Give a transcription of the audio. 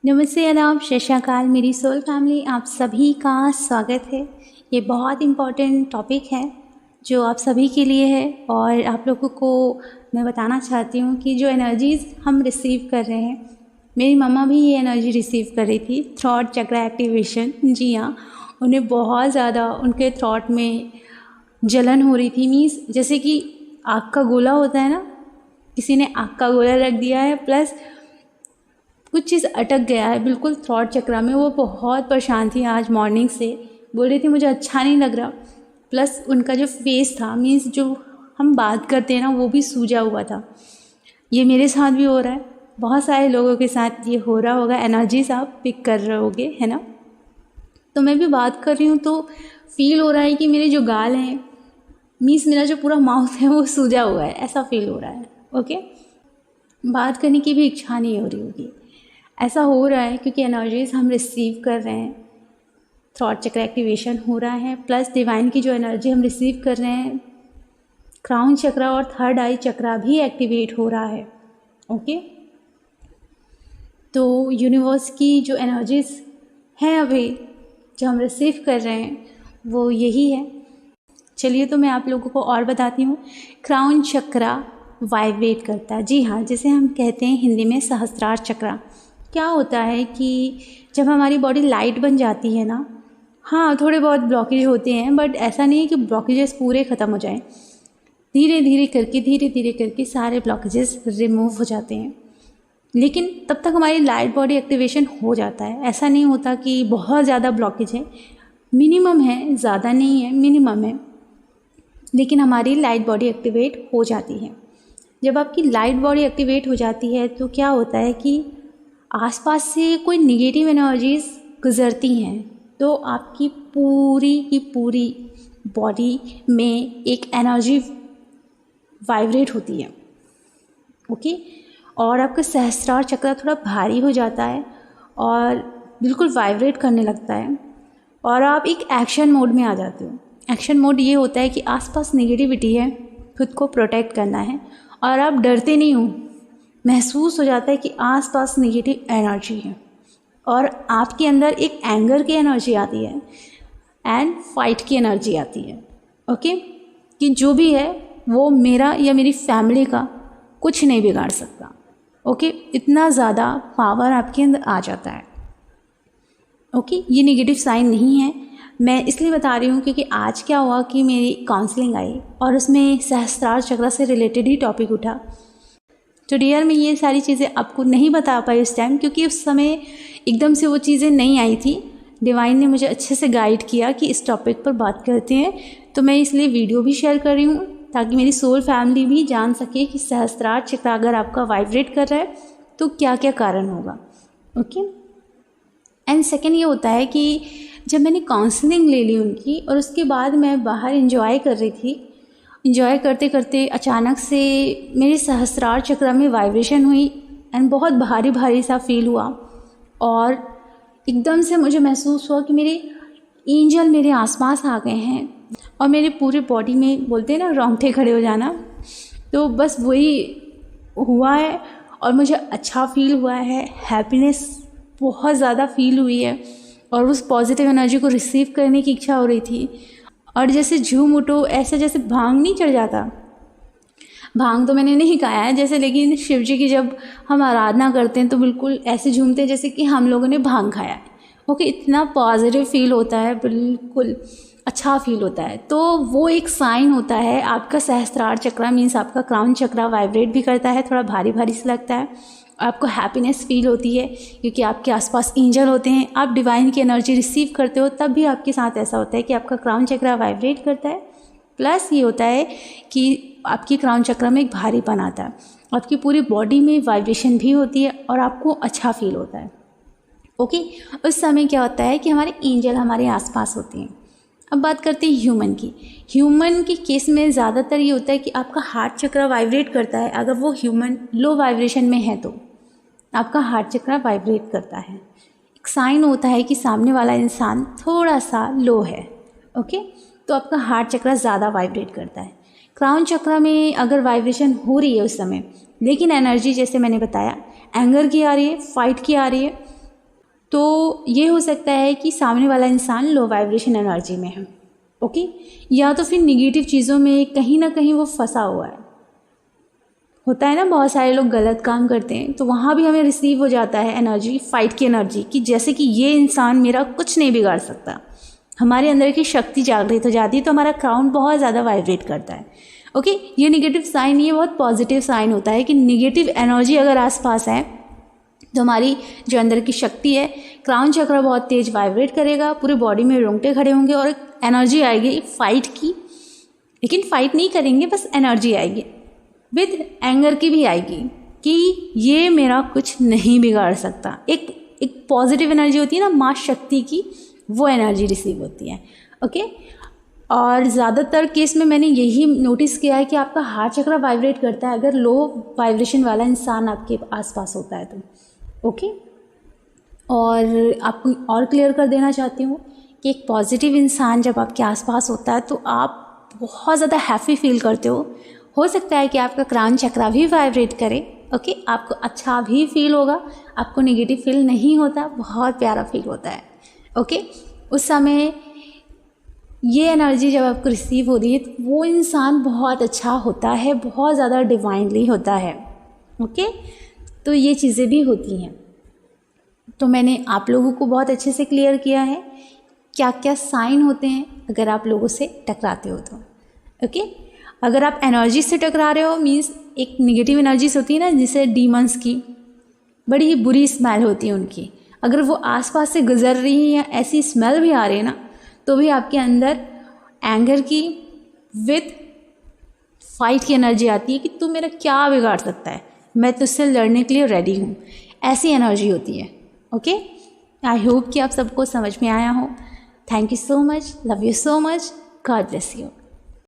नमस्ते, आदाब, सत श्री अकाल मेरी सोल फैमिली, आप सभी का स्वागत है। ये बहुत इम्पॉर्टेंट टॉपिक है जो आप सभी के लिए है और आप लोगों को मैं बताना चाहती हूँ कि जो एनर्जीज़ हम रिसीव कर रहे हैं, मेरी मम्मा भी ये एनर्जी रिसीव कर रही थी, थ्रॉट चक्र एक्टिवेशन। जी हाँ, उन्हें बहुत ज़्यादा उनके थ्रॉट में जलन हो रही थी। मीन्स जैसे कि आग का गोला होता है ना, किसी ने आग का गोला रख दिया है प्लस कुछ चीज़ अटक गया है बिल्कुल थ्रॉट चक्र में। वो बहुत परेशान थी आज मॉर्निंग से, बोल रही थी मुझे अच्छा नहीं लग रहा। प्लस उनका जो फेस था, मीन्स जो हम बात करते हैं ना, वो भी सूजा हुआ था। ये मेरे साथ भी हो रहा है, बहुत सारे लोगों के साथ ये हो रहा होगा। एनर्जीज आप पिक कर रहे होगे, है ना। तो मैं भी बात कर रही हूँ तो फील हो रहा है कि मेरे जो गाल हैं, मीन्स मेरा जो पूरा माउथ है वो सूजा हुआ है, ऐसा फील हो रहा है। ओके, बात करने की भी इच्छा नहीं हो रही होगी। ऐसा हो रहा है क्योंकि एनर्जीज हम रिसीव कर रहे हैं, थ्रॉट चक्र एक्टिवेशन हो रहा है, प्लस डिवाइन की जो एनर्जी हम रिसीव कर रहे हैं, क्राउन चक्र और थर्ड आई चक्र भी एक्टिवेट हो रहा है। ओके, तो यूनिवर्स की जो एनर्जीज हैं अभी जो हम रिसीव कर रहे हैं वो यही है। चलिए, तो मैं आप लोगों को और बताती हूँ। क्राउन चक्र वाइब्रेट करता है, जी हाँ, जिसे हम कहते हैं हिंदी में सहस्त्रार चक्र। क्या होता है कि जब हमारी बॉडी लाइट बन जाती है ना, हाँ थोड़े बहुत ब्लॉकेज होते हैं, बट ऐसा नहीं है कि ब्लॉकेजेस पूरे ख़त्म हो जाएं। धीरे धीरे करके सारे ब्लॉकेजेस रिमूव हो जाते हैं, लेकिन तब तक हमारी लाइट बॉडी एक्टिवेशन हो जाता है। ऐसा नहीं होता कि बहुत ज़्यादा ब्लॉकेज है, मिनिमम है, ज़्यादा नहीं है, मिनिमम है, लेकिन हमारी लाइट बॉडी एक्टिवेट हो जाती है। जब आपकी लाइट बॉडी एक्टिवेट हो जाती है तो क्या होता है कि आसपास से कोई निगेटिव एनर्जीज गुजरती हैं तो आपकी पूरी की पूरी बॉडी में एक एनर्जी वाइब्रेट होती है। ओके, और आपका सहस्त्रार चक्र थोड़ा भारी हो जाता है और बिल्कुल वाइब्रेट करने लगता है और आप एक एक्शन मोड में आ जाते हो। एक्शन मोड ये होता है कि आसपास नेगेटिविटी है, खुद को प्रोटेक्ट करना है और आप डरते नहीं हो। महसूस हो जाता है कि आसपास नेगेटिव एनर्जी है और आपके अंदर एक एंगर की एनर्जी आती है एंड फाइट की एनर्जी आती है। ओके, कि जो भी है वो मेरा या मेरी फैमिली का कुछ नहीं बिगाड़ सकता। ओके, इतना ज़्यादा पावर आपके अंदर आ जाता है। ओके, ये नेगेटिव साइन नहीं है, मैं इसलिए बता रही हूँ क्योंकि आज क्या हुआ कि मेरी काउंसलिंग आई और उसमें सहस्त्रार चक्र से रिलेटेड ही टॉपिक उठा। तो डियर, मैं ये सारी चीज़ें आपको नहीं बता पाई उस टाइम, क्योंकि उस समय एकदम से वो चीज़ें नहीं आई थी। डिवाइन ने मुझे अच्छे से गाइड किया कि इस टॉपिक पर बात करते हैं, तो मैं इसलिए वीडियो भी शेयर कर रही हूँ ताकि मेरी सोल फैमिली भी जान सके कि सहस्त्रार चक्र अगर आपका वाइब्रेट कर रहा है तो क्या क्या कारण होगा। ओके, एंड सेकेंड ये होता है कि जब मैंने काउंसलिंग ले ली उनकी और उसके बाद मैं बाहर इंजॉय कर रही थी, इंजॉय करते करते अचानक से मेरे सहस्त्रार चक्र में वाइब्रेशन हुई एंड बहुत भारी भारी सा फील हुआ और एकदम से मुझे महसूस हुआ कि मेरे एंजल मेरे आसपास आ गए हैं और मेरे पूरे बॉडी में, बोलते हैं ना, रोंगटे खड़े हो जाना, तो बस वही हुआ है और मुझे अच्छा फील हुआ है। हैप्पीनेस बहुत ज़्यादा फील हुई है और उस पॉजिटिव एनर्जी को रिसीव करने की इच्छा हो रही थी। और जैसे झूम उठो, ऐसे जैसे भांग नहीं चढ़ जाता, भांग तो मैंने नहीं खाया है जैसे, लेकिन शिव जी की जब हम आराधना करते हैं तो बिल्कुल ऐसे झूमते हैं जैसे कि हम लोगों ने भांग खाया है। ओके, इतना पॉजिटिव फील होता है, बिल्कुल अच्छा फील होता है। तो वो एक साइन होता है आपका सहस्त्रार चक्र, मीन्स आपका क्राउन चक्र वाइब्रेट भी करता है, थोड़ा भारी भारी से लगता है, आपको हैप्पीनेस फील होती है क्योंकि आपके आसपास एंजल होते हैं, आप डिवाइन की एनर्जी रिसीव करते हो, तब भी आपके साथ ऐसा होता है कि आपका क्राउन चक्र वाइब्रेट करता है। प्लस ये होता है कि आपकी क्राउन चक्र में एक भारीपन आता है, आपकी पूरी बॉडी में वाइब्रेशन भी होती है और आपको अच्छा फील होता है। ओके, उस समय क्या होता है कि हमारे एंजल हमारे आसपास होते हैं। अब बात करते हैं ह्यूमन की। ह्यूमन के केस में ज़्यादातर ये होता है कि आपका हार्ट चक्र वाइब्रेट करता है। अगर वो ह्यूमन लो वाइब्रेशन में है तो आपका हार्ट चक्र वाइब्रेट करता है, एक साइन होता है कि सामने वाला इंसान थोड़ा सा लो है। ओके, तो आपका हार्ट चक्र ज़्यादा वाइब्रेट करता है। क्राउन चक्र में अगर वाइब्रेशन हो रही है उस समय, लेकिन एनर्जी जैसे मैंने बताया एंगर की आ रही है, फाइट की आ रही है, तो ये हो सकता है कि सामने वाला इंसान लो वाइब्रेशन एनर्जी में है, ओके, या तो फिर निगेटिव चीज़ों में कहीं ना कहीं वो फंसा हुआ है। होता है ना, बहुत सारे लोग गलत काम करते हैं तो वहाँ भी हमें रिसीव हो जाता है एनर्जी, फाइट की एनर्जी, कि जैसे कि ये इंसान मेरा कुछ नहीं बिगाड़ सकता। हमारे अंदर की शक्ति जागृत हो जाती है तो हमारा क्राउन बहुत ज़्यादा वाइब्रेट करता है। ओके, ये निगेटिव साइन, ये बहुत पॉजिटिव साइन होता है कि निगेटिव एनर्जी अगर आसपास है तो हमारी जो अंदर की शक्ति है, क्राउन चक्र बहुत तेज वाइब्रेट करेगा, पूरे बॉडी में रोंगटे खड़े होंगे और एनर्जी आएगी फाइट की। लेकिन फाइट नहीं करेंगे, बस एनर्जी आएगी, विद एंगर की भी आएगी कि ये मेरा कुछ नहीं बिगाड़ सकता। एक पॉजिटिव एनर्जी होती है ना, माँ शक्ति की, वो एनर्जी रिसीव होती है। ओके, और ज़्यादातर केस में मैंने यही नोटिस किया है कि आपका हार्ट चक्र वाइब्रेट करता है अगर लो वाइब्रेशन वाला इंसान आपके आसपास होता है तो। ओके, और आपको और क्लियर कर देना चाहती हूँ कि एक पॉजिटिव इंसान जब आपके आसपास होता है तो आप बहुत ज़्यादा हैप्पी फील करते हो सकता है कि आपका क्राउन चक्र भी वाइब्रेट करे। ओके, आपको अच्छा भी फील होगा, आपको नेगेटिव फील नहीं होता, बहुत प्यारा फील होता है। ओके, उस समय ये एनर्जी जब आपको रिसीव हो रही है तो वो इंसान बहुत अच्छा होता है, बहुत ज़्यादा डिवाइनली होता है। ओके, तो ये चीज़ें भी होती हैं। तो मैंने आप लोगों को बहुत अच्छे से क्लियर किया है क्या क्या साइन होते हैं अगर आप लोगों से टकराते हो तो। ओके, अगर आप एनर्जी से टकरा रहे हो, मीन्स एक निगेटिव एनर्जीज होती है ना, जैसे डीमंस की बड़ी ही बुरी स्मेल होती है उनकी, अगर वो आसपास से गुजर रही है या ऐसी स्मेल भी आ रही है ना, तो भी आपके अंदर एंगर की विद फाइट की एनर्जी आती है कि तू मेरा क्या बिगाड़ सकता है, मैं तुझसे लड़ने के लिए रेडी हूँ, ऐसी एनर्जी होती है। ओके, आई होप कि आप सबको समझ में आया हो। Thank you so much, love you so much, God bless you.